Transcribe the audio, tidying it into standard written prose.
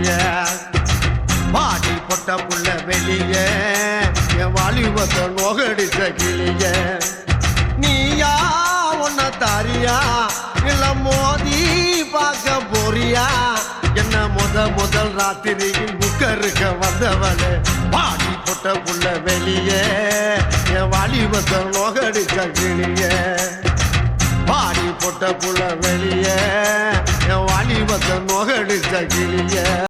கிளிய பாடி பொட்ட புள்ள வெளிய என் வாலிபத்தை நோகடிச்ச கிளிய நீயா உன்ன தாரியா இல்ல மோதி பார்க்க போறியா என்ன முதல் ராத்திரியில் புக்கருக்க வந்தவளே பாடி பொட்ட புள்ள வெளிய என் வாலிபத்தை நோகடிச்ச கிளிய பாடி பொட்ட புள்ள வெளிய என் வாலிபத்தை நோகடிச்ச கிளிய